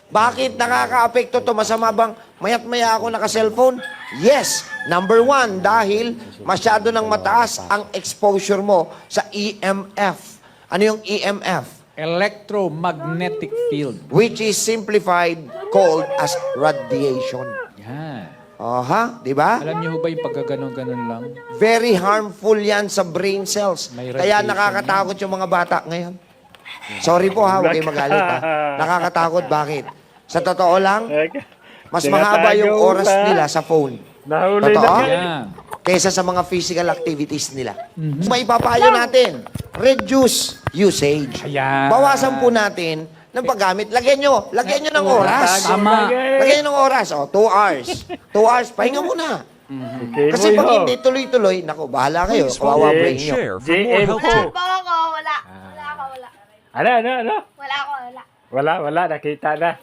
Bakit nakaka-apekto to? Masama bang mayat-maya ako naka-cellphone? Yes. Number one, dahil masyado nang mataas ang exposure mo sa EMF. Ano yung EMF? Electromagnetic field. Which is simplified called as radiation. Yan. Aha, di ba? Alam niyo ba yung pagkaganon-ganon lang? Very harmful yan sa brain cells. May Kaya radiation nakakatakot yung mga bata ngayon. Sorry po ha, huwag kayong magalit ha. Nakakatakot, bakit? Sa totoo lang, mas mahaba yung oras nila sa phone. Nahuli Totoo? na yan. Yan. Kaysa sa mga physical activities nila. May papayo natin, reduce usage. Ayan. Bawasan po natin ng paggamit. Lagyan nyo ng oras. Tama. Lagyan nyo ng oras. O, 2 hours. 2 hours, pahinga muna. Okay, Kasi pag ho. hindi tuloy-tuloy, naku, bahala kayo. Kawawa brain nyo. JM Wala po. po ako, wala. Wala ako, wala. Ano? Wala ako, wala. Wala, nakita na.